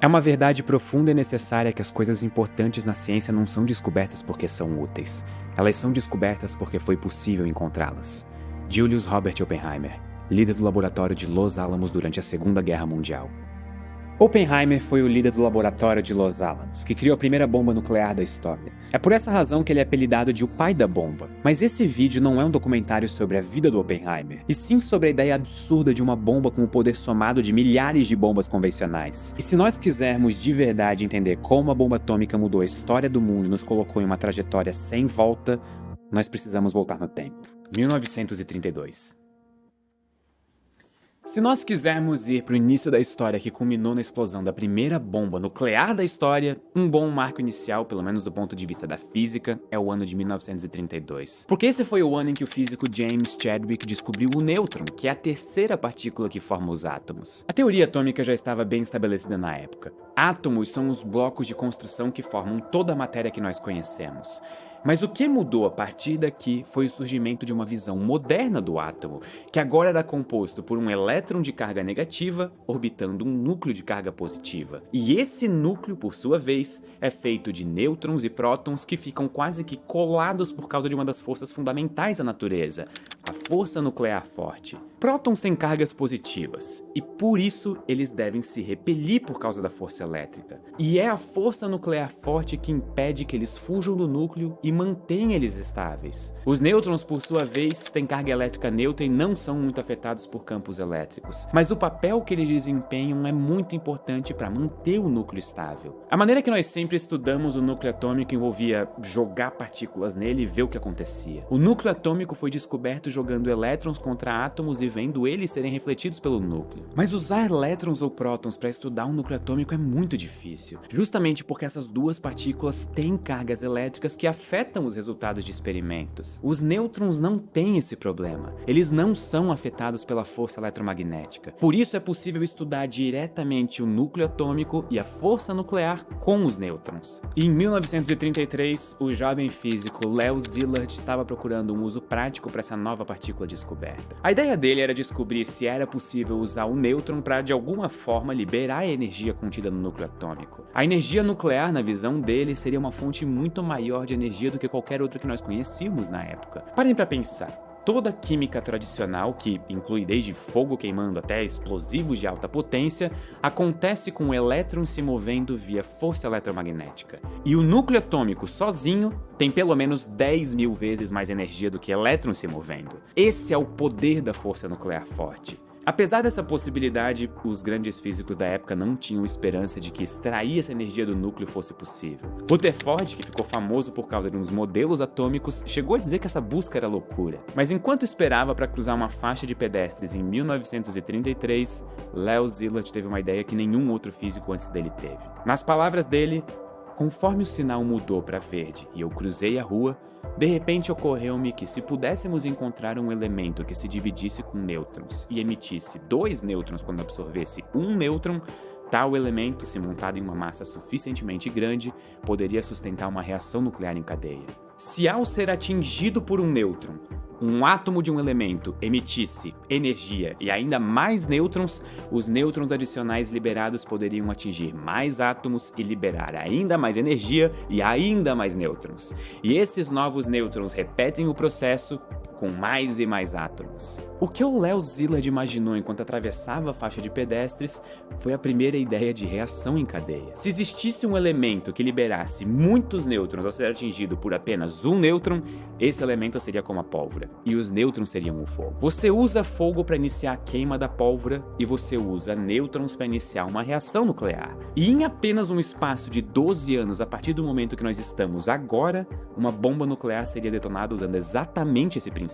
É uma verdade profunda e necessária que as coisas importantes na ciência não são descobertas porque são úteis. Elas são descobertas porque foi possível encontrá-las. Julius Robert Oppenheimer, líder do laboratório de Los Alamos durante a Segunda Guerra Mundial. Oppenheimer foi o líder do laboratório de Los Alamos, que criou a primeira bomba nuclear da história. É por essa razão que ele é apelidado de o pai da bomba. Mas esse vídeo não é um documentário sobre a vida do Oppenheimer, e sim sobre a ideia absurda de uma bomba com o poder somado de milhares de bombas convencionais. E se nós quisermos de verdade entender como a bomba atômica mudou a história do mundo e nos colocou em uma trajetória sem volta, nós precisamos voltar no tempo. 1932. Se nós quisermos ir para o início da história que culminou na explosão da primeira bomba nuclear da história, um bom marco inicial, pelo menos do ponto de vista da física, é o ano de 1932. Porque esse foi o ano em que o físico James Chadwick descobriu o nêutron, que é a terceira partícula que forma os átomos. A teoria atômica já estava bem estabelecida na época. Átomos são os blocos de construção que formam toda a matéria que nós conhecemos. Mas o que mudou a partir daqui foi o surgimento de uma visão moderna do átomo, que agora era composto por um elétron de carga negativa orbitando um núcleo de carga positiva. E esse núcleo, por sua vez, é feito de nêutrons e prótons que ficam quase que colados por causa de uma das forças fundamentais da natureza, a força nuclear forte. Prótons têm cargas positivas, e por isso eles devem se repelir por causa da força elétrica. E é a força nuclear forte que impede que eles fujam do núcleo e mantém eles estáveis. Os nêutrons, por sua vez, têm carga elétrica neutra e não são muito afetados por campos elétricos, mas o papel que eles desempenham é muito importante para manter o núcleo estável. A maneira que nós sempre estudamos o núcleo atômico envolvia jogar partículas nele e ver o que acontecia. O núcleo atômico foi descoberto jogando elétrons contra átomos e vendo eles serem refletidos pelo núcleo. Mas usar elétrons ou prótons para estudar um núcleo atômico é muito difícil, justamente porque essas duas partículas têm cargas elétricas que afetam os resultados de experimentos. Os nêutrons não têm esse problema. Eles não são afetados pela força eletromagnética. Por isso é possível estudar diretamente o núcleo atômico e a força nuclear com os nêutrons. E em 1933, o jovem físico Leo Szilard estava procurando um uso prático para essa nova partícula descoberta. A ideia dele era descobrir se era possível usar o nêutron para, de alguma forma, liberar a energia contida no núcleo atômico. A energia nuclear, na visão dele, seria uma fonte muito maior de energia do que qualquer outra que nós conhecíamos na época. Parem para pensar. Toda química tradicional, que inclui desde fogo queimando até explosivos de alta potência, acontece com o elétron se movendo via força eletromagnética. E o núcleo atômico sozinho tem pelo menos 10.000 vezes mais energia do que elétrons se movendo. Esse é o poder da força nuclear forte. Apesar dessa possibilidade, os grandes físicos da época não tinham esperança de que extrair essa energia do núcleo fosse possível. Rutherford, que ficou famoso por causa de uns modelos atômicos, chegou a dizer que essa busca era loucura. Mas enquanto esperava para cruzar uma faixa de pedestres em 1933, Leo Szilard teve uma ideia que nenhum outro físico antes dele teve. Nas palavras dele, conforme o sinal mudou para verde e eu cruzei a rua, de repente ocorreu-me que se pudéssemos encontrar um elemento que se dividisse com nêutrons e emitisse 2 nêutrons quando absorvesse um nêutron, tal elemento, se montado em uma massa suficientemente grande, poderia sustentar uma reação nuclear em cadeia. Se ao ser atingido por um nêutron, um átomo de um elemento emitisse energia e ainda mais nêutrons, os nêutrons adicionais liberados poderiam atingir mais átomos e liberar ainda mais energia e ainda mais nêutrons. E esses novos nêutrons repetem o processo com mais e mais átomos. O que o Leo Szilard imaginou enquanto atravessava a faixa de pedestres foi a primeira ideia de reação em cadeia. Se existisse um elemento que liberasse muitos nêutrons ao ser atingido por apenas um nêutron, esse elemento seria como a pólvora, e os nêutrons seriam o fogo. Você usa fogo para iniciar a queima da pólvora e você usa nêutrons para iniciar uma reação nuclear. E em apenas um espaço de 12 anos, a partir do momento que nós estamos agora, uma bomba nuclear seria detonada usando exatamente esse princípio.